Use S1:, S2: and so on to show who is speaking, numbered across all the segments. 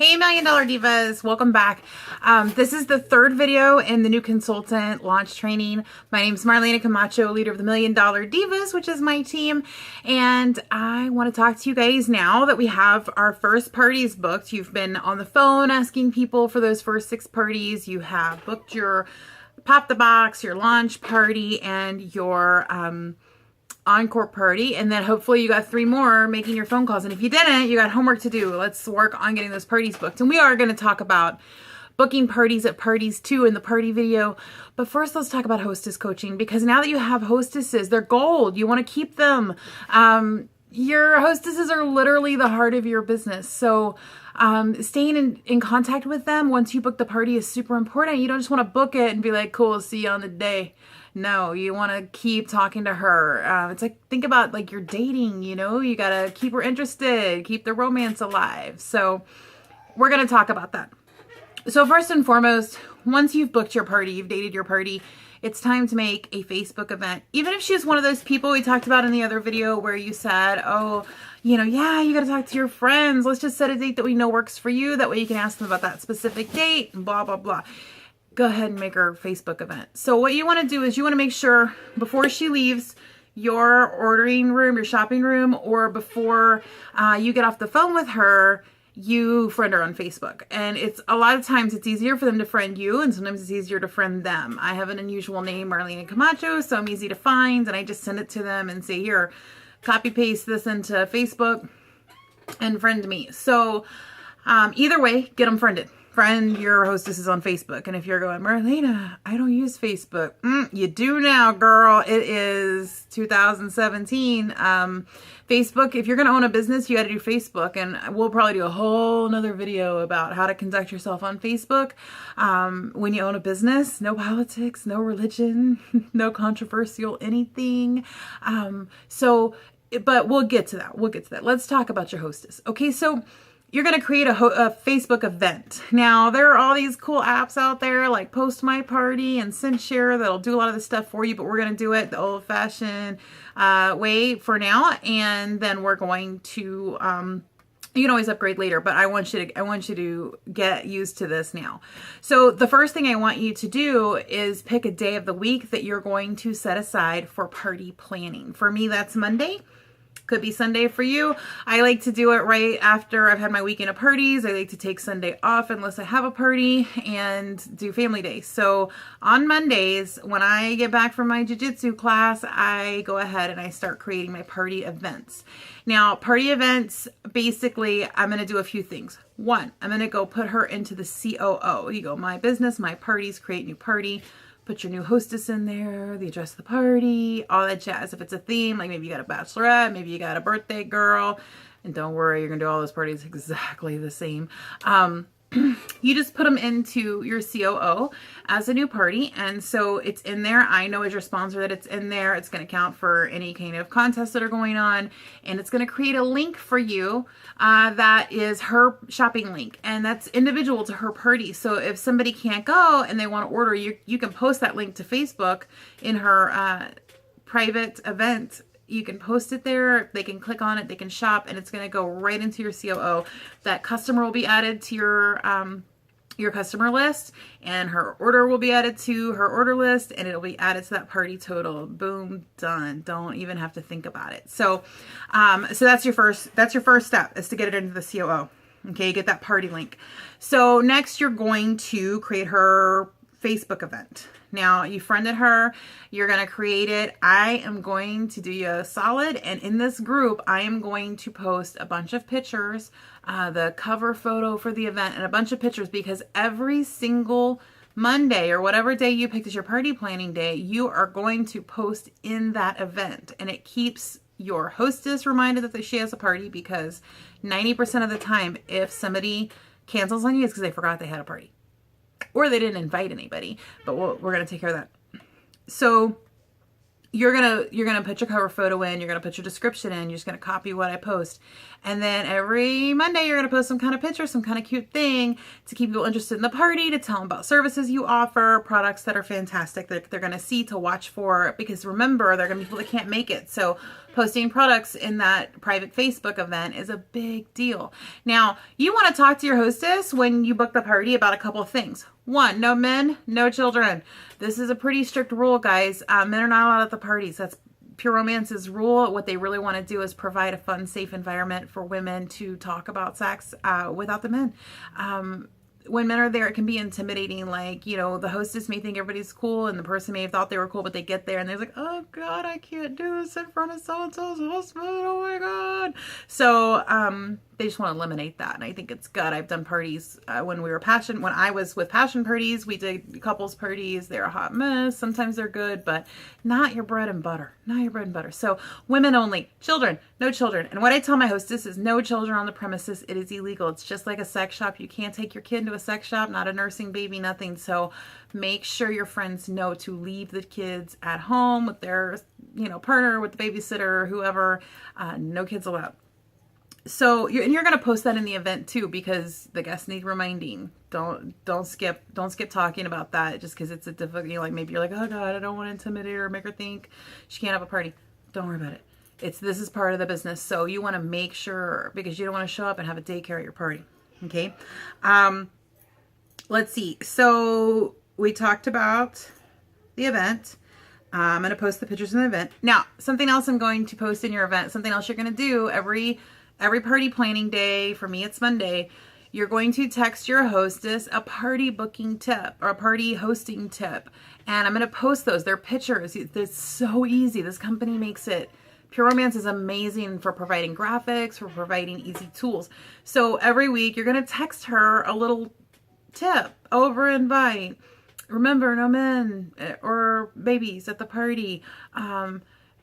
S1: Hey, $1 Million Divas, welcome back. This is the third video in the new consultant launch training. My name is Marlena Camacho, leader of the $1 Million Divas, which is my team. And I want to talk to you guys now that we have our first parties booked. You've been on the phone asking people for those first 6 parties. You have booked your Pop the Box, your launch party, and your encore party, and then hopefully you got 3 more making your phone calls. And if you didn't, you got homework to do. Let's work on getting those parties booked. And we are going to talk about booking parties at parties too in the party video. But first, let's talk about hostess coaching, because now that you have hostesses, they're gold. You want to keep them. Your hostesses are literally the heart of your business. So staying in contact with them once you book the party is super important. You don't just want to book it and be like, cool, see you on the day. No, you want to keep talking to her. It's like, think about like you're dating, you know, you got to keep her interested, keep the romance alive. So we're going to talk about that. So first and foremost, once you've booked your party, you've dated your party, it's time to make a Facebook event. Even if she's one of those people we talked about in the other video where you said, oh, you know, yeah, you got to talk to your friends. Let's just set a date that we know works for you. That way you can ask them about that specific date and blah, blah, blah. Go ahead and make her Facebook event. So what you want to do is you want to make sure before she leaves your ordering room, your shopping room, or before you get off the phone with her, you friend her on Facebook. And it's a lot of times it's easier for them to friend you, and sometimes it's easier to friend them. I have an unusual name, Marlena Camacho, so I'm easy to find, and I just send it to them and say, here, copy paste this into Facebook and friend me. So either way, get them friended. Friend your hostesses on Facebook. And if you're going, Marlena, I don't use Facebook. You do now, girl. It is 2017. Facebook, if you're going to own a business, you got to do Facebook. And we'll probably do a whole nother video about how to conduct yourself on Facebook. When you own a business, no politics, no religion, no controversial anything. But we'll get to that. We'll get to that. Let's talk about your hostess. Okay, so you're going to create a Facebook event. Now, there are all these cool apps out there like Post My Party and SendShare that'll do a lot of this stuff for you, but we're going to do it the old-fashioned way for now, and then we're going to you can always upgrade later, but I want you to get used to this now. So the first thing I want you to do is pick a day of the week that you're going to set aside for party planning. For me, that's Monday. Could be Sunday for you. I like to do it right after I've had my weekend of parties. I like to take Sunday off unless I have a party and do family day. So on Mondays, when I get back from my jiu-jitsu class, I go ahead and I start creating my party events. Now, party events, basically, I'm going to do a few things. One, I'm going to go put her into the COO. You go, my business, my parties, create new party. Put your new hostess in there, the address of the party, all that jazz. If it's a theme, like maybe you got a bachelorette, maybe you got a birthday girl, and don't worry, you're going to do all those parties exactly the same. You just put them into your COO as a new party, and so it's in there. I know as your sponsor that it's in there. It's going to count for any kind of contests that are going on, and it's going to create a link for you that is her shopping link, and that's individual to her party. So if somebody can't go and they want to order, you can post that link to Facebook in her private event. You can post it there, they can click on it, they can shop, and it's going to go right into your COO. That customer will be added to your customer list, and her order will be added to her order list, and it'll be added to that party total. Boom, done. Don't even have to think about it. So that's your first step, is to get it into the COO. Okay, get that party link. So next you're going to create her Facebook event. Now, you friended her, you're going to create it. I am going to do you a solid, and in this group, I am going to post a bunch of pictures, the cover photo for the event, and a bunch of pictures, because every single Monday or whatever day you picked as your party planning day, you are going to post in that event, and it keeps your hostess reminded that she has a party, because 90% of the time, if somebody cancels on you, it's because they forgot they had a party. Or they didn't invite anybody, but we're going to take care of that. So you're gonna put your cover photo in, you're gonna put your description in, you're just gonna copy what I post. And then every Monday you're gonna post some kind of picture, some kind of cute thing to keep people interested in the party, to tell them about services you offer, products that are fantastic that they're gonna see, to watch for, because remember, there are gonna be people that can't make it. So posting products in that private Facebook event is a big deal. Now, you want to talk to your hostess when you book the party about a couple of things. One, no men, no children. This is a pretty strict rule, guys. Men are not allowed at the parties. That's Pure Romance's rule. What they really want to do is provide a fun, safe environment for women to talk about sex without the men. When men are there, it can be intimidating. Like, you know, the hostess may think everybody's cool and the person may have thought they were cool, but they get there and they're like, oh God, I can't do this in front of so-and-so's husband. Oh my God. So they just want to eliminate that. And I think it's good. I've done parties when I was with passion parties, we did couples parties. They're a hot mess. Sometimes they're good, but not your bread and butter. Not your bread and butter. So women only. Children, no children. And what I tell my hostess is no children on the premises. It is illegal. It's just like a sex shop. You can't take your kid to a sex shop, not a nursing baby, nothing. So make sure your friends know to leave the kids at home with their, you know, partner, with the babysitter, whoever. No kids allowed. So you're going to post that in the event too, because the guests need reminding. Don't skip talking about that just because it's a difficult, you know, like maybe you're like, oh God, I don't want to intimidate her or make her think she can't have a party. Don't worry about it. This is part of the business. So you want to make sure, because you don't want to show up and have a daycare at your party. Okay. Let's see. So we talked about the event. I'm going to post the pictures in the event. Now, something else I'm going to post in your event, something else you're going to do every party planning day. For me, it's Monday. You're going to text your hostess a party booking tip or a party hosting tip. And I'm going to post those. They're pictures. It's so easy. This company makes it. Pure Romance is amazing for providing graphics, for providing easy tools. So every week you're going to text her a little tip over invite. Remember, no men or babies at the party.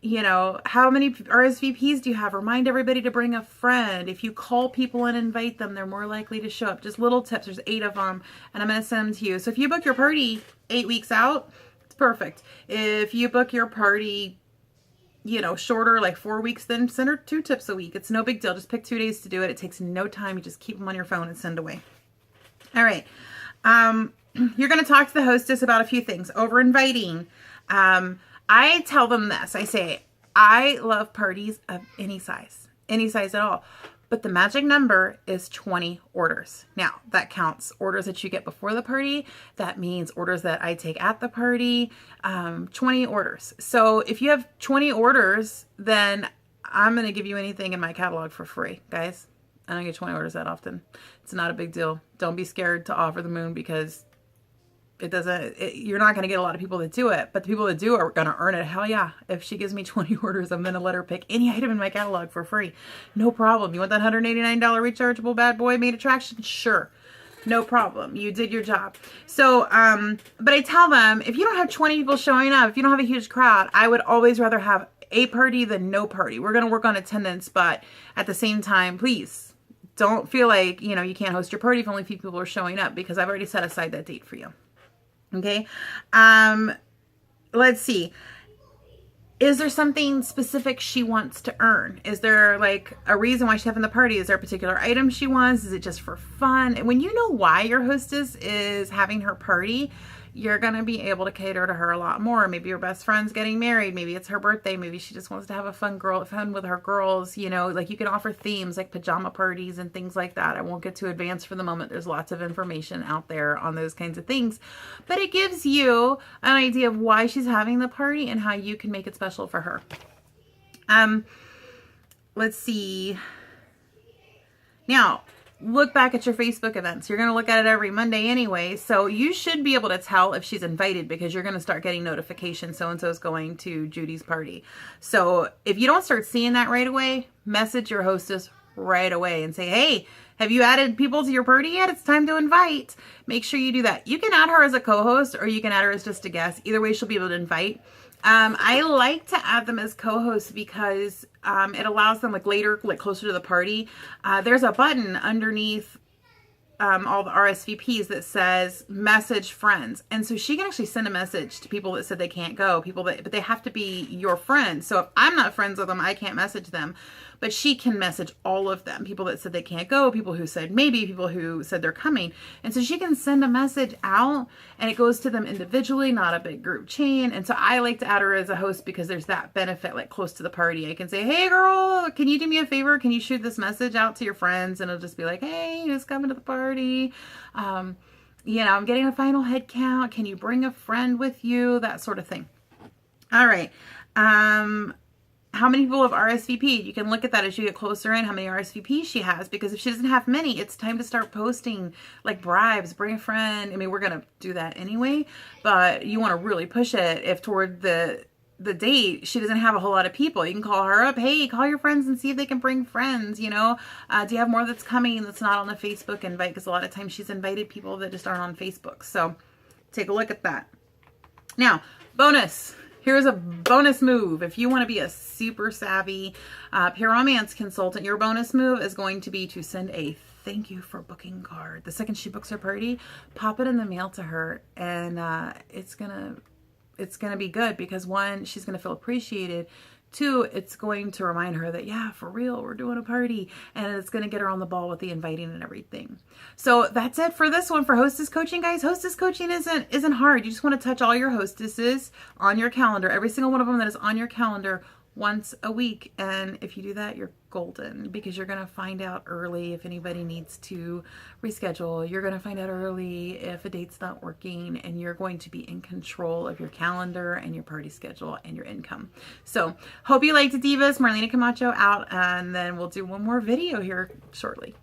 S1: You know, how many RSVPs do you have? Remind everybody to bring a friend. If you call people and invite them, they're more likely to show up. Just little tips. There's 8 of them, and I'm going to send them to you. So if you book your party 8 weeks out, it's perfect. If you book your party, you know, shorter, like 4 weeks, then send her 2 tips a week. It's no big deal. Just pick 2 days to do it. It takes no time. You just keep them on your phone and send away. All right. You're going to talk to the hostess about a few things. Over inviting. I tell them this. I say, I love parties of any size at all. But the magic number is 20 orders. Now, that counts orders that you get before the party. That means orders that I take at the party. 20 orders. So if you have 20 orders, then I'm going to give you anything in my catalog for free, guys. I don't get 20 orders that often. It's not a big deal. Don't be scared to offer the moon, because you're not going to get a lot of people that do it, but the people that do are going to earn it. Hell yeah. If she gives me 20 orders, I'm going to let her pick any item in my catalog for free. No problem. You want that $189 rechargeable bad boy made attraction? Sure. No problem. You did your job. So, but I tell them, if you don't have 20 people showing up, if you don't have a huge crowd, I would always rather have a party than no party. We're going to work on attendance, but at the same time, please don't feel like, you know, you can't host your party if only a few people are showing up, because I've already set aside that date for you. Okay. Let's see. Is there something specific she wants to earn? Is there like a reason why she's having the party? Is there a particular item she wants? Is it just for fun? And when you know why your hostess is having her party, you're going to be able to cater to her a lot more. Maybe your best friend's getting married. Maybe it's her birthday. Maybe she just wants to have a fun with her girls. You know, like you can offer themes like pajama parties and things like that. I won't get too advanced for the moment. There's lots of information out there on those kinds of things, but it gives you an idea of why she's having the party and how you can make it special for her. Let's see. Now, look back at your Facebook events. You're going to look at it every Monday anyway. So you should be able to tell if she's invited, because you're going to start getting notifications. So-and-so is going to Judy's party. So if you don't start seeing that right away, message your hostess right away and say, hey, have you added people to your party yet? It's time to invite. Make sure you do that. You can add her as a co-host, or you can add her as just a guest. Either way, she'll be able to invite. I like to add them as co-hosts because it allows them, like later, like closer to the party, there's a button underneath all the RSVPs that says message friends. And so she can actually send a message to people that said they can't go, but they have to be your friends. So if I'm not friends with them, I can't message them. but she can message all of them, people that said they can't go, people who said maybe, people who said they're coming. And so she can send a message out and it goes to them individually, not a big group chain. And so I like to add her as a host because there's that benefit, like close to the party. I can say, hey girl, can you do me a favor? Can you shoot this message out to your friends? And it'll just be like, hey, who's coming to the party? You know, I'm getting a final head count. Can you bring a friend with you? That sort of thing. All right. How many people have RSVP'd? You can look at that as you get closer in, how many RSVPs she has, because if she doesn't have many, it's time to start posting like bribes, bring a friend. I mean, we're going to do that anyway, but you want to really push it if toward the date she doesn't have a whole lot of people. You can call her up, hey, call your friends and see if they can bring friends, you know. Do you have more that's coming that's not on the Facebook invite? Because a lot of times she's invited people that just aren't on Facebook. So take a look at that. Now, bonus. Here's a bonus move. If you want to be a super savvy peer romance consultant, your bonus move is going to be to send a thank you for booking card. The second she books her party, pop it in the mail to her, and it's gonna be good because one, she's gonna feel appreciated. Two, it's going to remind her that, yeah, for real, we're doing a party, and it's going to get her on the ball with the inviting and everything. So that's it for this one for Hostess Coaching, guys. Hostess Coaching isn't hard. You just want to touch all your hostesses on your calendar, every single one of them that is on your calendar once a week. And if you do that, you're golden because you're going to find out early if anybody needs to reschedule. You're going to find out early if a date's not working, and you're going to be in control of your calendar and your party schedule and your income. So hope you liked it, Divas. Marlena Camacho out, and then we'll do one more video here shortly.